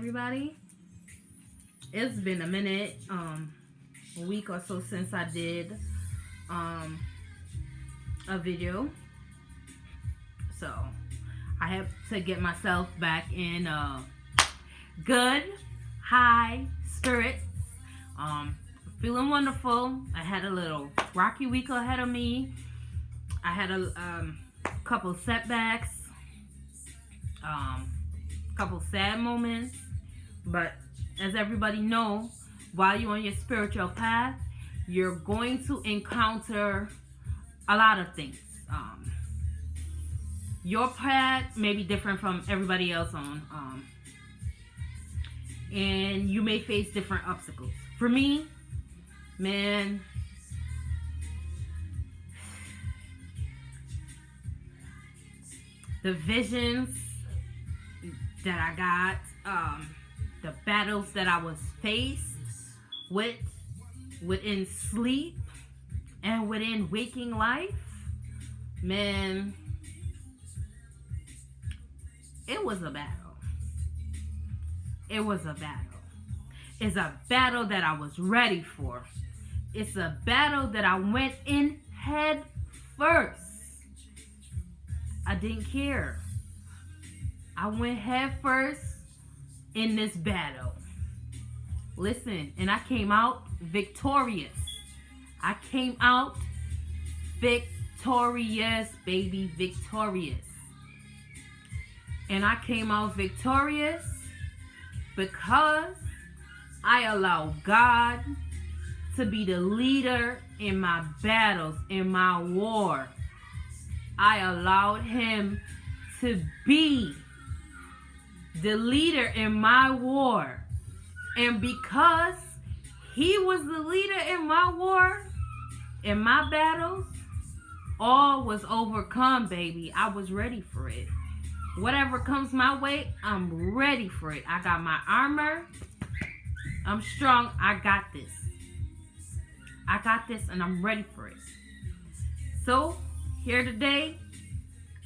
everybody. It's been a minute, a week or so since I did a video. So I have to get myself back in good, high spirits. Feeling wonderful. I had a little rocky week ahead of me. I had a couple setbacks, couple sad moments, but as everybody knows, while you're on your spiritual path, you're going to encounter a lot of things. Your path may be different from everybody else on, and you may face different obstacles. For me, man, the visions that I got, the battles that I was faced with within sleep and within waking life, man, it was a battle. It was a battle. It's a battle that I was ready for. It's a battle that I went in head first. I didn't care. I went head first in this battle. Listen, and I came out victorious. I came out victorious, baby, victorious. And I came out victorious because I allowed God to be the leader in my battles, in my war. I allowed him to be the leader in my war. And because he was the leader in my war, in my battles, all was overcome, baby. I was ready for it. Whatever comes my way, I'm ready for it. I got my armor. I'm strong. I got this. I got this and I'm ready for it. So, here today,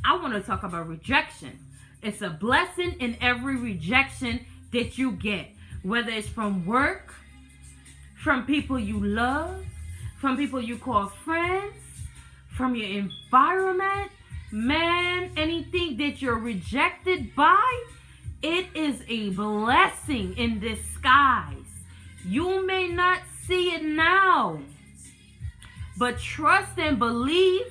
I want to talk about rejection. It's a blessing in every rejection that you get. Whether it's from work, from people you love, from people you call friends, from your environment, man, anything that you're rejected by, it is a blessing in disguise. You may not see it now, but trust and believe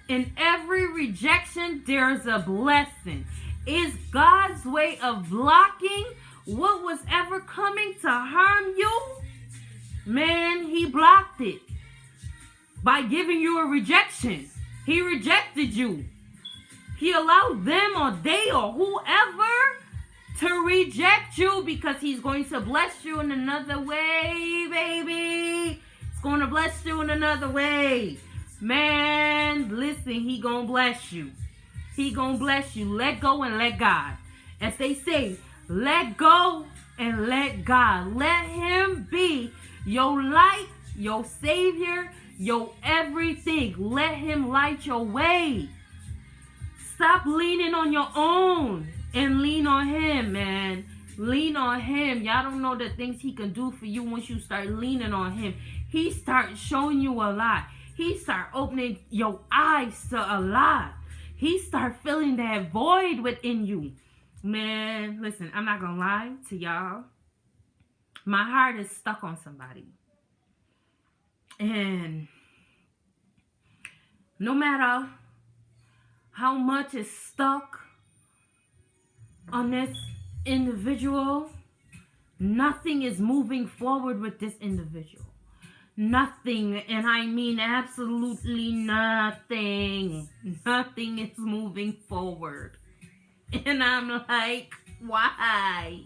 in every rejection, there's a blessing. It's God's way of blocking what was ever coming to harm you. Man, he blocked it by giving you a rejection. He rejected you. He allowed them or they or whoever to reject you because he's going to bless you in another way, baby. He's going to bless you in another way. Man, listen, he gonna bless you. He gonna bless you. Let go and let God. As they say, let go and let God. Let him be your light, your savior, your everything. Let him light your way. Stop leaning on your own and lean on him, man. Lean on him. Y'all don't know the things he can do for you once you start leaning on him. He starts showing you a lot. He start opening your eyes to a lot. He start filling that void within you. Man, listen, I'm not gonna lie to y'all. My heart is stuck on somebody. And no matter how much is stuck on this individual, nothing is moving forward with this individual. Nothing, and I mean absolutely nothing. Nothing is moving forward. And I'm like, why?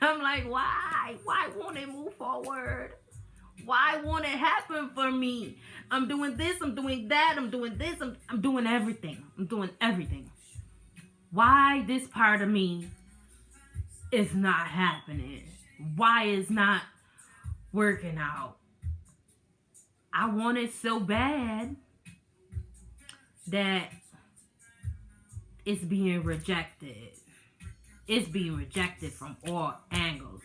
I'm like, why? Why won't it move forward? Why won't it happen for me? I'm doing this, I'm doing that, I'm doing this, I'm doing everything. I'm doing everything. Why this part of me is not happening? Why is not working out? I want it so bad that it's being rejected. It's being rejected from all angles.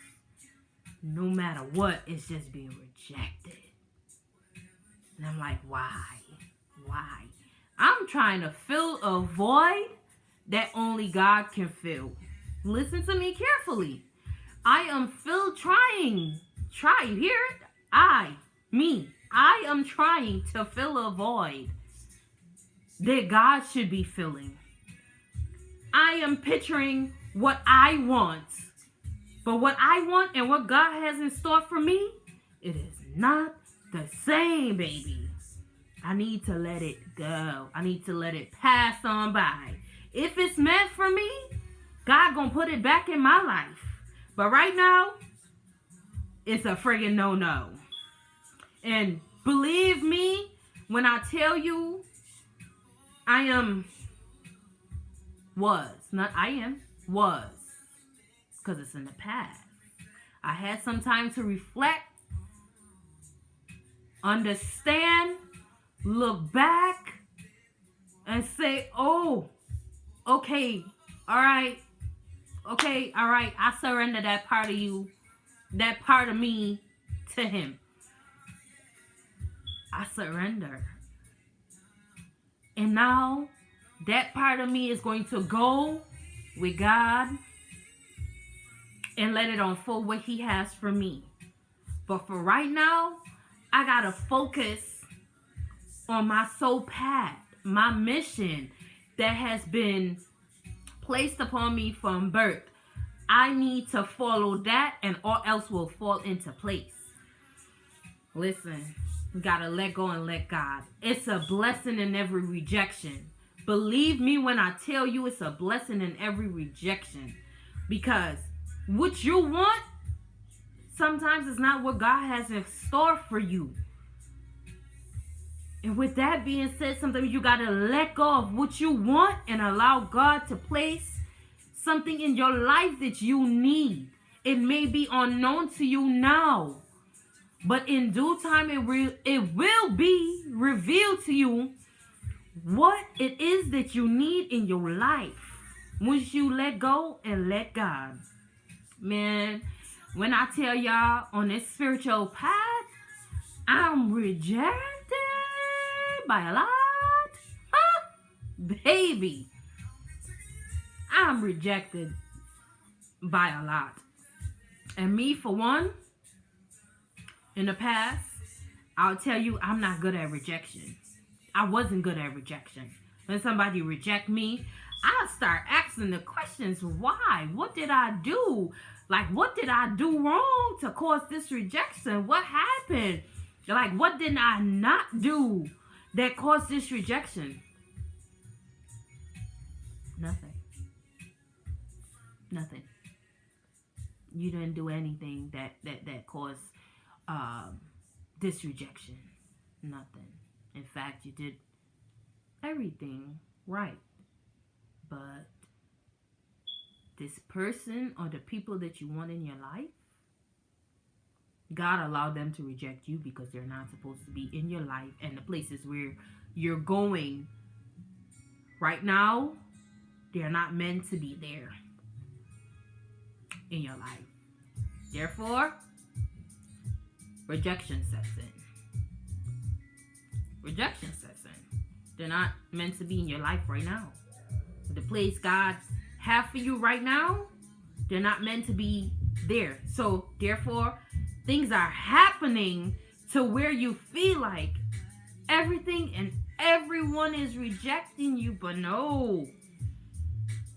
No matter what, it's just being rejected. And I'm like, why? Why? I'm trying to fill a void that only God can fill. Listen to me carefully. I am trying. Try, you hear it? I am trying to fill a void that God should be filling. I am picturing what I want. But what I want and what God has in store for me, it is not the same, baby. I need to let it go. I need to let it pass on by. If it's meant for me, God gonna put it back in my life. But right now, it's a friggin' no-no. And believe me when I tell you, was. Because it's in the past. I had some time to reflect, understand, look back, and say, oh, okay, all right, I surrender that part of you, that part of me to him. I surrender. And now, that part of me is going to go with God and let it unfold what he has for me. But for right now, I gotta focus on my soul path, my mission that has been placed upon me from birth. I need to follow that and all else will fall into place. Listen, we gotta let go and let God. It's a blessing in every rejection. Believe me when I tell you it's a blessing in every rejection. Because what you want sometimes is not what God has in store for you. And with that being said, sometimes you got to let go of what you want and allow God to place something in your life that you need. It may be unknown to you now, but in due time it will be revealed to you what it is that you need in your life once you let go and let God. Man, when I tell y'all on this spiritual path, I'm rejected by a lot. Baby, I'm rejected by a lot. And me, for one, in the past, I'll tell you I'm not good at rejection. I wasn't good at rejection. When somebody reject me, I'll start asking the questions. Why? What did I do? Like, what did I do wrong to cause this rejection? What happened? Like, what did I not do that caused this rejection? Nothing. You didn't do anything that caused this rejection. Nothing. In fact, you did everything right. But this person or the people that you want in your life, God allowed them to reject you because they're not supposed to be in your life and the places where you're going right now. They're not meant to be there in your life. Therefore, rejection sets in. Rejection sets in. They're not meant to be in your life right now. The place God have for you right now, they're not meant to be there. So therefore, things are happening to where you feel like everything and everyone is rejecting you. But no,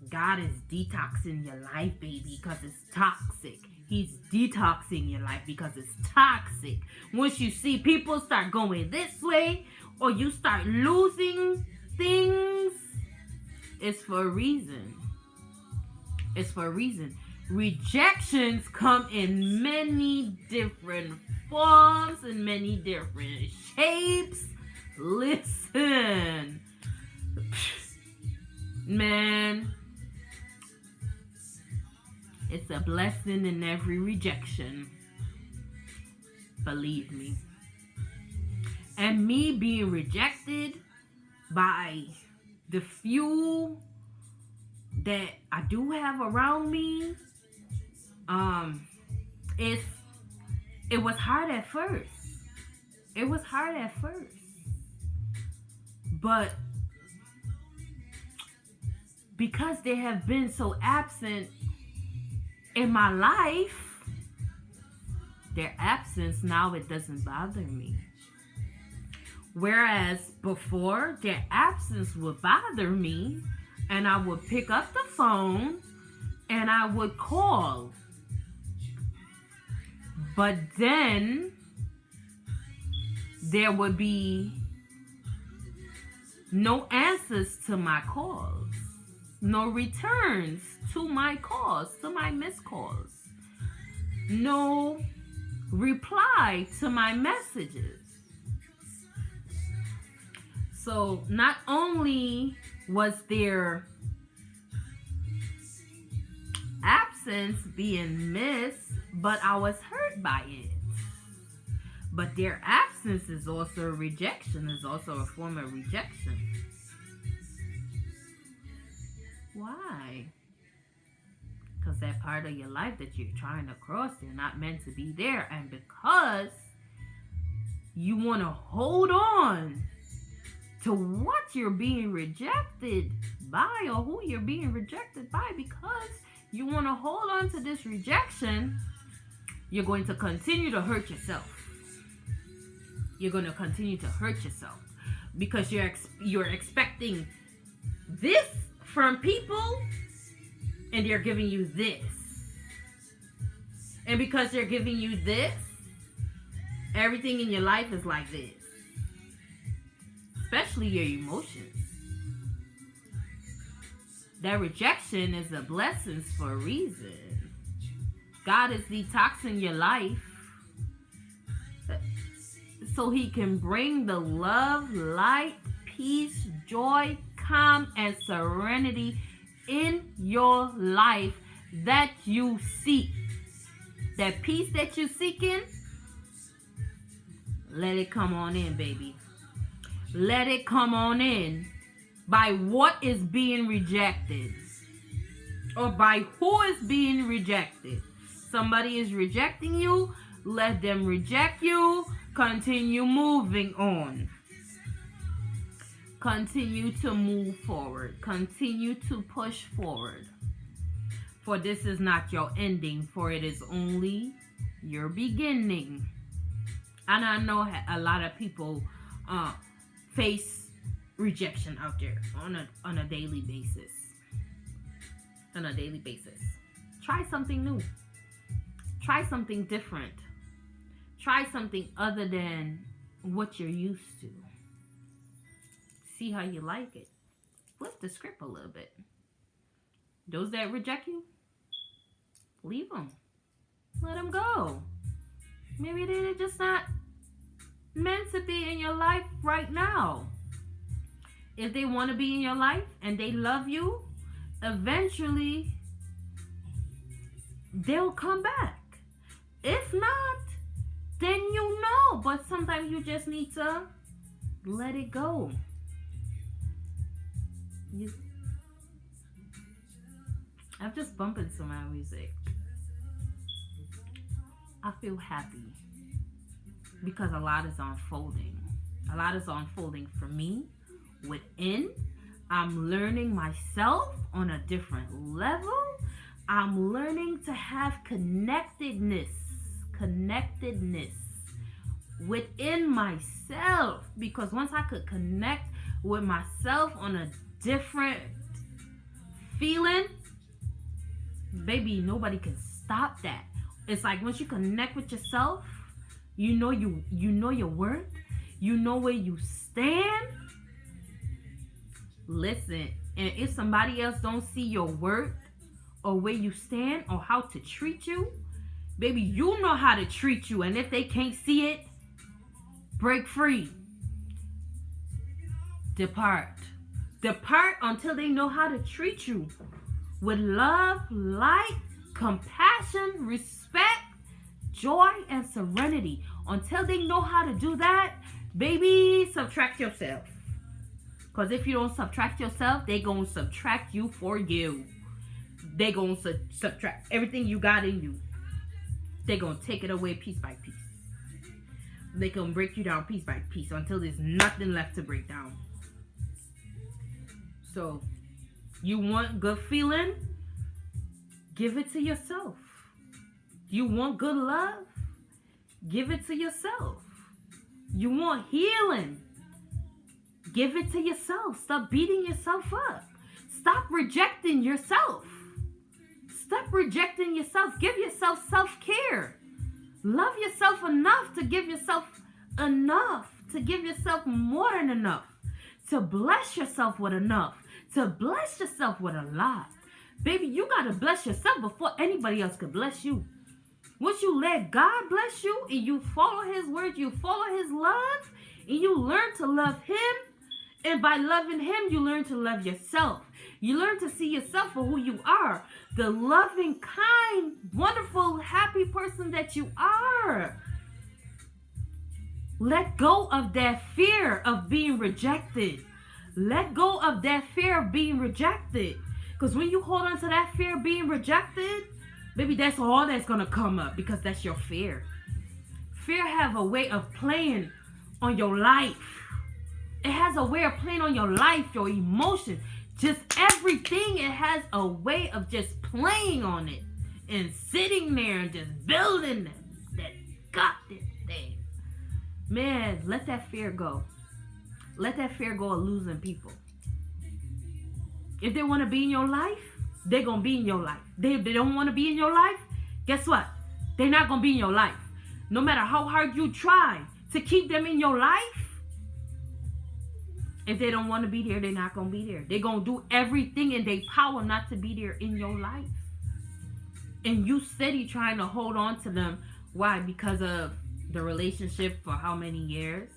God is detoxing your life, baby, because it's toxic. He's detoxing your life because it's toxic. Once you see people start going this way or you start losing things, it's for a reason. It's for a reason. Rejections come in many different forms and many different shapes. Listen, man, it's a blessing in every rejection. Believe me. And me being rejected by the few that I do have around me, it's it was hard at first. It was hard at first. But because they have been so absent in my life, their absence now, it doesn't bother me. Whereas before, their absence would bother me, and I would pick up the phone and I would call. But then there would be no answers to my calls, no returns to my calls, to my missed calls, no reply to my messages. So not only was their absence being missed, but I was hurt by it. But their absence is also a rejection, is also a form of rejection. Why? Because that part of your life that you're trying to cross, they're not meant to be there. And because you want to hold on to what you're being rejected by, or who you're being rejected by, because you want to hold on to this rejection, you're going to continue to hurt yourself. You're going to continue to hurt yourself because you're expecting this from people, and they're giving you this. And because they're giving you this, everything in your life is like this. Especially your emotions. That rejection is a blessing for a reason. God is detoxing your life so He can bring the love, light, peace, joy, calm, and serenity in your life that you seek. That peace that you're seeking, let it come on in, baby. Let it come on in by what is being rejected, or by who is being rejected. Somebody is rejecting you, let them reject you. Continue moving on. Continue to move forward. Continue to push forward. For this is not your ending, for it is only your beginning. And I know a lot of people face rejection out there on a daily basis. On a daily basis. Try something new. Try something different. Try something other than what you're used to. See how you like it. Flip the script a little bit. Those that reject you, leave them. Let them go. Maybe they're just not meant to be in your life right now. If they want to be in your life and they love you, eventually they'll come back. If not, then you know. But sometimes you just need to let it go. I'm just bumping some of my music. I feel happy because a lot is unfolding. A lot is unfolding for me within. I'm learning myself on a different level. I'm learning to have connectedness within myself, because once I could connect with myself on a different feeling, baby, nobody can stop that. It's like once you connect with yourself, you know your worth, you know where you stand. Listen, and if somebody else don't see your worth or where you stand or how to treat you, baby, you know how to treat you. And if they can't see it, break free. Depart until they know how to treat you with love, light, compassion, respect, joy, and serenity. Until they know how to do that, baby, subtract yourself. Because if you don't subtract yourself, they going to subtract you for you. They going to subtract everything you got in you. They going to take it away piece by piece. They can break you down piece by piece until there's nothing left to break down. So, you want good feeling? Give it to yourself. You want good love? Give it to yourself. You want healing? Give it to yourself. Stop beating yourself up. Stop rejecting yourself. Stop rejecting yourself. Give yourself self-care. Love yourself enough to give yourself enough. To give yourself more than enough. To bless yourself with enough. To bless yourself with a lot. Baby, you got to bless yourself before anybody else can bless you. Once you let God bless you and you follow his word, you follow his love, and you learn to love him, and by loving him, you learn to love yourself. You learn to see yourself for who you are. The loving, kind, wonderful, happy person that you are. Let go of that fear of being rejected. Let go of that fear of being rejected. Because when you hold on to that fear of being rejected, baby, that's all that's going to come up because that's your fear. Fear have a way of playing on your life. It has a way of playing on your life, your emotions, just everything. It has a way of just playing on it and sitting there and just building that goddamn thing. Man, let that fear go. Let that fear go of losing people. If they want to be in your life, they're going to be in your life. They don't want to be in your life, guess what? They're not going to be in your life. No matter how hard you try to keep them in your life, if they don't want to be there, they're not going to be there. They're going to do everything in their power not to be there in your life. And you steady trying to hold on to them. Why? Because of the relationship for how many years?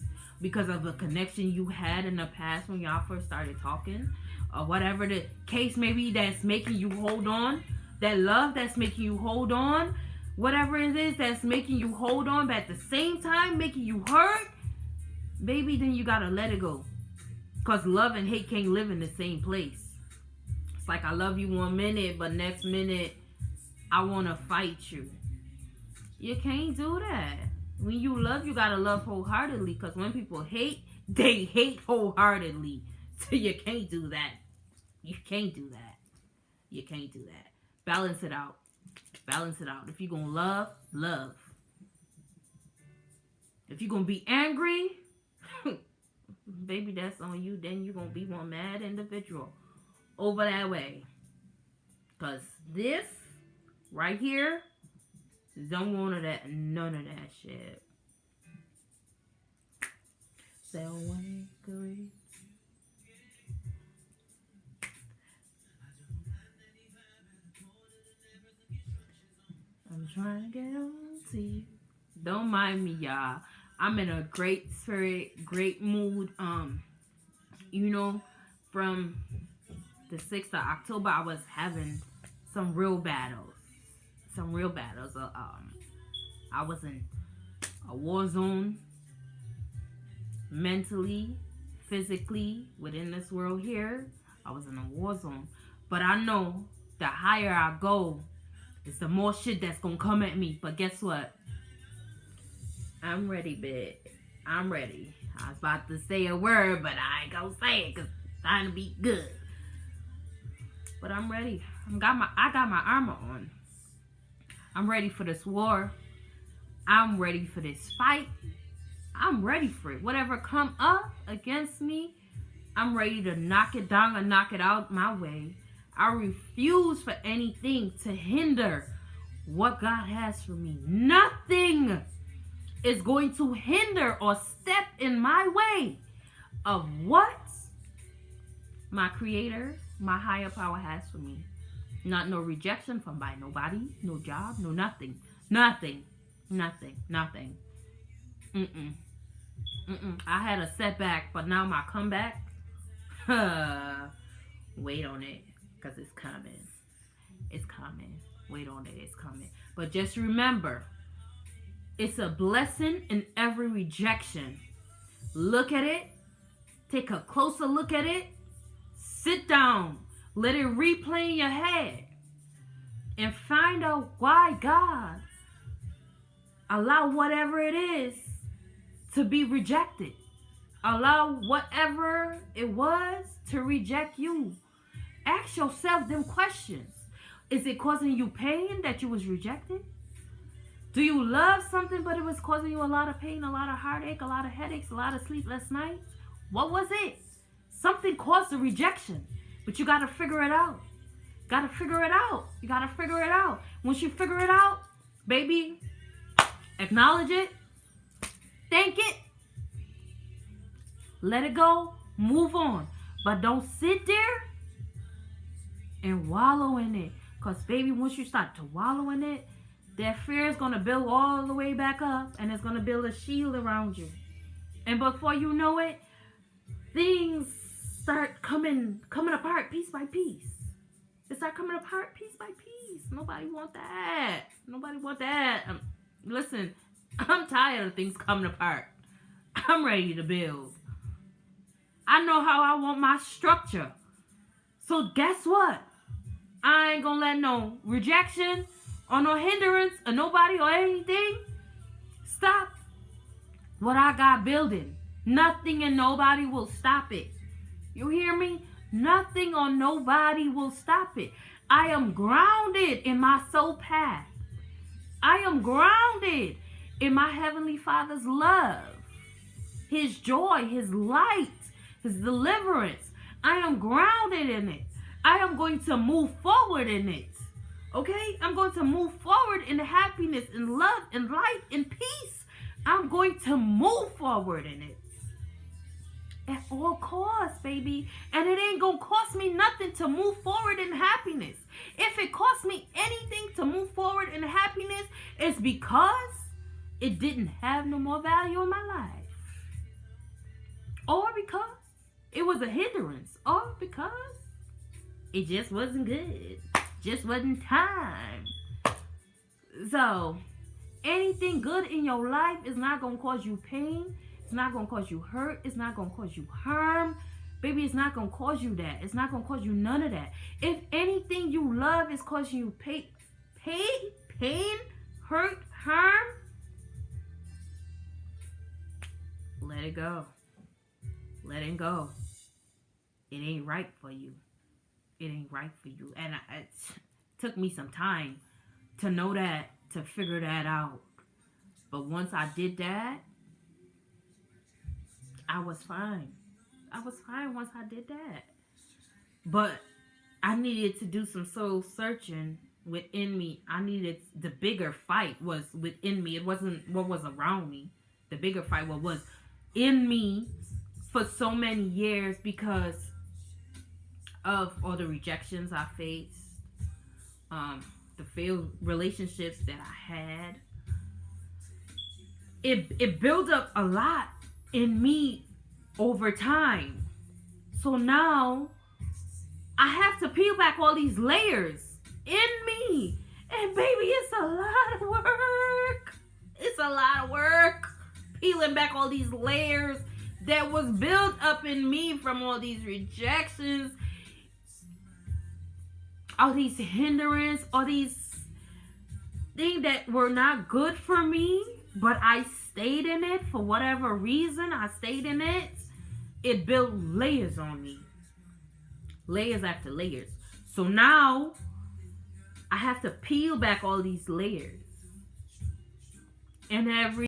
Because of the connection you had in the past when y'all first started talking? Or whatever the case may be that's making you hold on. That love that's making you hold on. Whatever it is that's making you hold on, but at the same time making you hurt. Baby, then you got to let it go. Because love and hate can't live in the same place. It's like I love you 1 minute, but next minute, I want to fight you. You can't do that. When you love, you got to love wholeheartedly. Because when people hate, they hate wholeheartedly. So you can't do that. You can't do that. You can't do that. Balance it out. Balance it out. If you're going to love, love. If you're going to be angry, baby, that's on you. Then you're going to be one mad individual over that way. Because this right here, don't want none of that shit. So one agree. I'm trying to get on to you. Don't mind me, y'all. I'm in a great spirit, great mood. You know, from the 6th of October, I was having some real battles. I was in a war zone, mentally, physically, within this world here. I was in a war zone. But I know the higher I go, it's the more shit that's gonna come at me. But guess what? I'm ready, bitch. I'm ready. I was about to say a word, but I ain't gonna say it because it's trying to be good. But I'm ready. I got my armor on. I'm ready for this war. I'm ready for this fight. I'm ready for it. Whatever come up against me, I'm ready to knock it down and knock it out my way. I refuse for anything to hinder what God has for me. Nothing is going to hinder or step in my way of what my creator, my higher power has for me. Not no rejection from by nobody, no job, no nothing. Nothing. I had a setback, but now my comeback, wait on it, because it's coming. It's coming. Wait on it, it's coming. But just remember, it's a blessing in every rejection. Look at it, take a closer look at it. Sit down. Let it replay in your head. And find out why God allow whatever it is to be rejected. Allow whatever it was to reject you. Ask yourself them questions. Is it causing you pain that you was rejected? Do you love something but it was causing you a lot of pain, a lot of heartache, a lot of headaches, a lot of sleepless nights? What was it? Something caused the rejection. But you got to figure it out. Got to figure it out. You got to figure it out. Once you figure it out, baby, acknowledge it. Thank it. Let it go. Move on. But don't sit there and wallow in it. Because, baby, once you start to wallow in it, that fear is going to build all the way back up. And it's going to build a shield around you. And before you know it, things start coming apart piece by piece. They start coming apart piece by piece. Nobody want that. Nobody want that. Listen, I'm tired of things coming apart. I'm ready to build. I know how I want my structure. So guess what? I ain't gonna let no rejection or no hindrance or nobody or anything stop what I got building. Nothing and nobody will stop it. You hear me? Nothing or nobody will stop it. I am grounded in my soul path. I am grounded in my Heavenly Father's love, His joy, His light, His deliverance. I am grounded in it. I am going to move forward in it. Okay? I'm going to move forward in happiness, in love, in light, in peace. I'm going to move forward in it. At all costs, baby. And it ain't gonna cost me nothing to move forward in happiness. If it costs me anything to move forward in happiness, it's because it didn't have no more value in my life. Or because it was a hindrance. Or because it just wasn't good. Just wasn't time. So, anything good in your life is not gonna cause you pain. It's not going to cause you hurt. It's not going to cause you harm. Baby, it's not going to cause you that. It's not going to cause you none of that. If anything you love is causing you pain, hurt, harm, let it go. Let it go. It ain't right for you. It ain't right for you. And it took me some time to know that, to figure that out. But once I did that, I was fine. I was fine once I did that. But I needed to do some soul searching within me. I needed, the bigger fight was within me. It wasn't what was around me. The bigger fight was in me for so many years because of all the rejections I faced. The failed relationships that I had. It built up a lot in me over time. So now I have to peel back all these layers in me. And baby, it's a lot of work. It's a lot of work. Peeling back all these layers that was built up in me from all these rejections, all these hindrance, all these things that were not good for me, but I stayed in it for whatever reason. I stayed in it. It built layers on me. Layers after layers. So now I have to peel back all these layers. And every